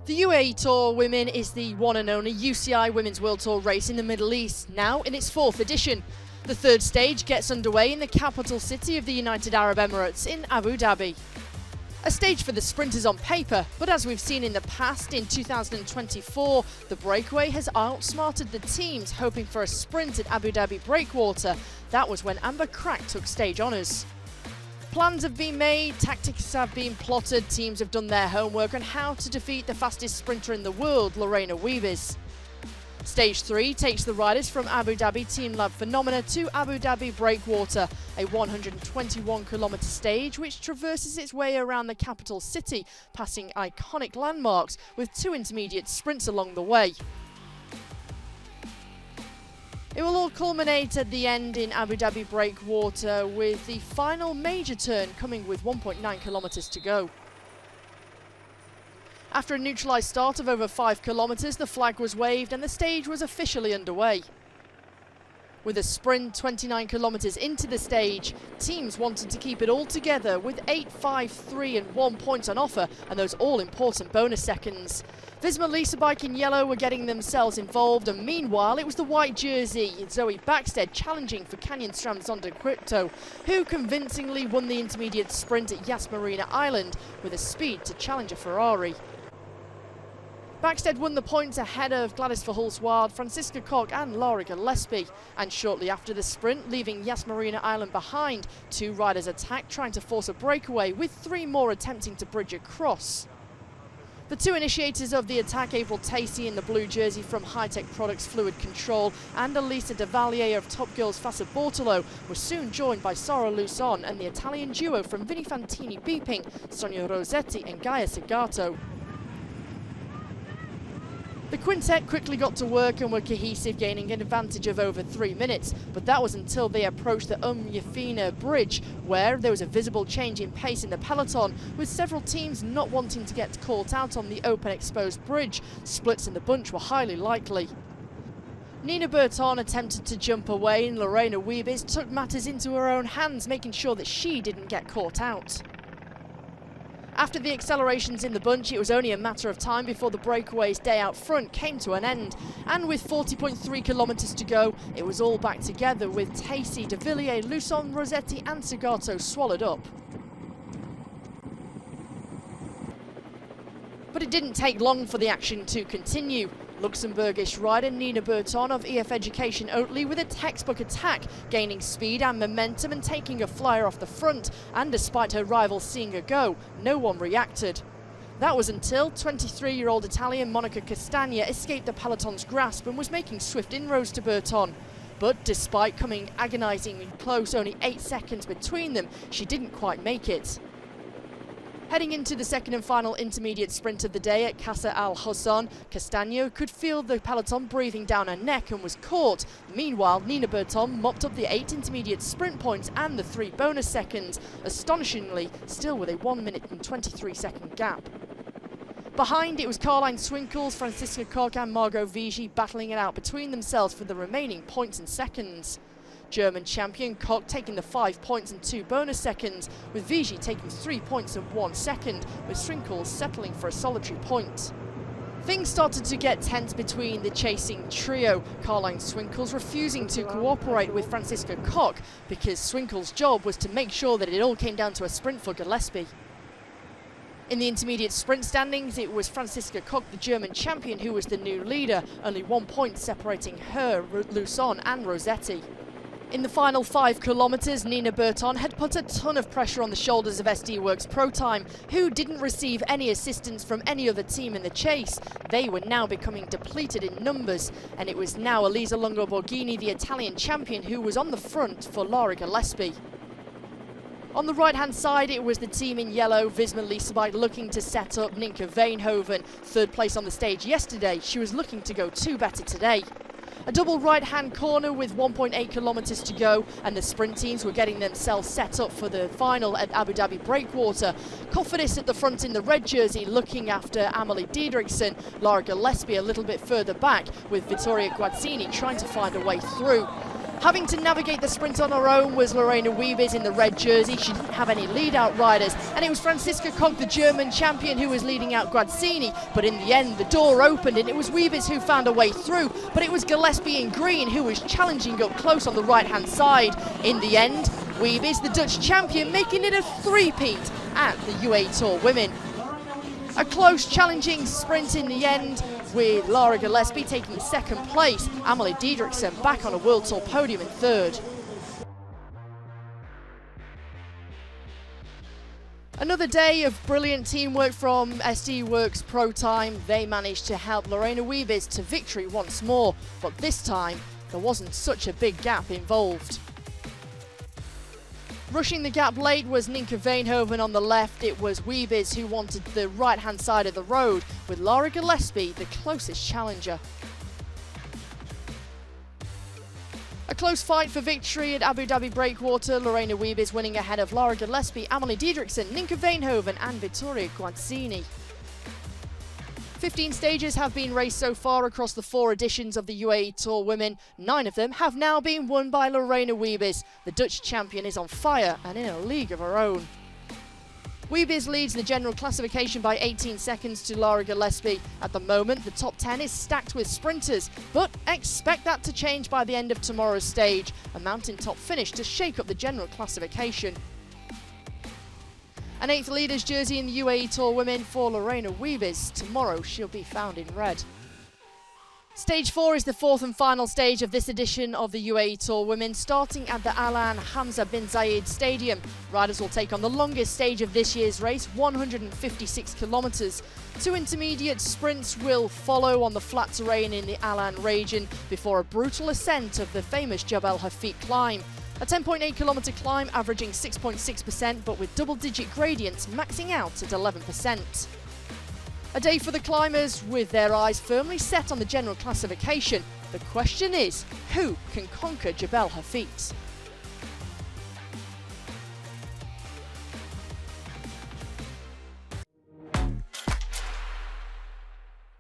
The UAE Tour Women is the one and only UCI Women's World Tour race in the Middle East, now in its fourth edition. The third stage gets underway in the capital city of the United Arab Emirates in Abu Dhabi. A stage for the sprinters on paper, but as we've seen in the past, in 2024, the breakaway has outsmarted the teams hoping for a sprint at Abu Dhabi Breakwater. That was when Amber Crack took stage honours. Plans have been made, tactics have been plotted, teams have done their homework on how to defeat the fastest sprinter in the world, Lorena Wiebes. Stage 3 takes the riders from Abu Dhabi Team Lab Phenomena to Abu Dhabi Breakwater, a 121-kilometre stage which traverses its way around the capital city, passing iconic landmarks with 2 intermediate sprints along the way. It will all culminate at the end in Abu Dhabi Breakwater, with the final major turn coming with 1.9 kilometres to go. After a neutralised start of over 5 kilometres, the flag was waved and the stage was officially underway. With a sprint 29 kilometres into the stage, teams wanted to keep it all together with 8, 5, 3 and 1 points on offer and those all-important bonus seconds. Visma Lisa Bike in yellow were getting themselves involved, and meanwhile it was the white jersey, Zoe Backstead, challenging for Canyon Stram's Soudal-QuickStep, who convincingly won the intermediate sprint at Yas Marina Island with a speed to challenge a Ferrari. Backstead won the points ahead of Gladys Verhulst-Wild, Franziska Koch and Laura Gillespie, and shortly after the sprint, leaving Yas Marina Island behind, 2 riders attacked trying to force a breakaway, with 3 more attempting to bridge across. The 2 initiators of the attack, April Tacey in the blue jersey from High-Tech Products Fluid Control and Elisa De Valier of Top Girls Fassa Bortolo, were soon joined by Sara Luson and the Italian duo from Vini Fantini Beeping, Sonia Rossetti and Gaia Segato. The quintet quickly got to work and were cohesive, gaining an advantage of over 3 minutes, but that was until they approached the Yafina Bridge, where there was a visible change in pace in the peloton, with several teams not wanting to get caught out on the open exposed bridge. Splits in the bunch were highly likely. Nina Berton attempted to jump away and Lorena Wiebes took matters into her own hands, making sure that she didn't get caught out. After the accelerations in the bunch, it was only a matter of time before the breakaway's day out front came to an end. And with 40.3 kilometres to go, it was all back together, with Tacey, De Villiers, Luson, Rossetti and Segato swallowed up. But it didn't take long for the action to continue. Luxembourgish rider Nina Berton of EF Education Oatly with a textbook attack, gaining speed and momentum and taking a flyer off the front, and despite her rivals seeing her go, no one reacted. That was until 23-year-old Italian Monica Castagna escaped the peloton's grasp and was making swift inroads to Berton. But despite coming agonisingly close, only 8 seconds between them, she didn't quite make it. Heading into the second and final intermediate sprint of the day at Casa Al Hossan, Castagna could feel the peloton breathing down her neck and was caught. Meanwhile, Nina Berton mopped up the 8 intermediate sprint points and the 3 bonus seconds, astonishingly still with a 1 minute and 23-second gap. Behind, it was Caroline Swinkels, Franziska Koch and Margot Vigie battling it out between themselves for the remaining points and seconds. German champion Koch taking the 5 points and 2 bonus seconds, with Vigie taking 3 points and 1 second, with Swinkels settling for a solitary point. Things started to get tense between the chasing trio, Caroline Swinkels refusing to cooperate with Franziska Koch because Swinkels' job was to make sure that it all came down to a sprint for Gillespie. In the intermediate sprint standings, it was Franziska Koch, the German champion, who was the new leader, only 1 point separating her, Luson and Rossetti. In the final 5 kilometres, Nina Berton had put a ton of pressure on the shoulders of SD Works Pro Time, who didn't receive any assistance from any other team in the chase. They were now becoming depleted in numbers, and it was now Elisa Longo-Borghini, the Italian champion, who was on the front for Laura Gillespie. On the right-hand side, it was the team in yellow, Visma Lisa Bike, looking to set up Ninka Veenhoven. 3rd place on the stage yesterday, she was looking to go 2 better today. A double right-hand corner with 1.8 kilometres to go, and the sprint teams were getting themselves set up for the final at Abu Dhabi Breakwater. Cofidis at the front in the red jersey looking after Amalie Diedrichsen, Laura Gillespie a little bit further back, with Vittoria Guazzini trying to find a way through. Having to navigate the sprint on her own was Lorena Wiebes in the red jersey. She didn't have any lead-out riders, and it was Franziska Koch, the German champion, who was leading out Grazzini. But in the end, the door opened, and it was Wiebes who found a way through. But it was Gillespie in green who was challenging up close on the right-hand side. In the end, Wiebes, the Dutch champion, making it a three-peat at the UAE Tour Women. A close, challenging sprint in the end, with Lara Gillespie taking second place, Amalie Diederiksen back on a World Tour podium in third. Another day of brilliant teamwork from SD Works Pro Time. They managed to help Lorena Wiebes to victory once more, but this time there wasn't such a big gap involved. Rushing the gap late was Ninka Veenhoven on the left. It was Wiebes who wanted the right-hand side of the road, with Lara Gillespie the closest challenger. A close fight for victory at Abu Dhabi Breakwater. Lorena Wiebes winning ahead of Lara Gillespie, Amalie Diederiksen, Ninka Veenhoven and Vittoria Guazzini. 15 stages have been raced so far across the 4 editions of the UAE Tour Women. 9 of them have now been won by Lorena Wiebes. The Dutch champion is on fire and in a league of her own. Wiebes leads the general classification by 18 seconds to Lara Gillespie. At the moment, the top 10 is stacked with sprinters, but expect that to change by the end of tomorrow's stage. A mountaintop finish to shake up the general classification. An 8th leader's jersey in the UAE Tour Women for Lorena Wiebes. Tomorrow she'll be found in red. Stage 4 is the 4th and final stage of this edition of the UAE Tour Women, starting at the Al Hamza bin Zayed Stadium. Riders will take on the longest stage of this year's race, 156 kilometres. 2 intermediate sprints will follow on the flat terrain in the Al region before a brutal ascent of the famous Jabal Hafid climb. A 10.8 kilometre climb averaging 6.6%, but with double-digit gradients maxing out at 11%. A day for the climbers with their eyes firmly set on the general classification. The question is, who can conquer Jabal Hafid?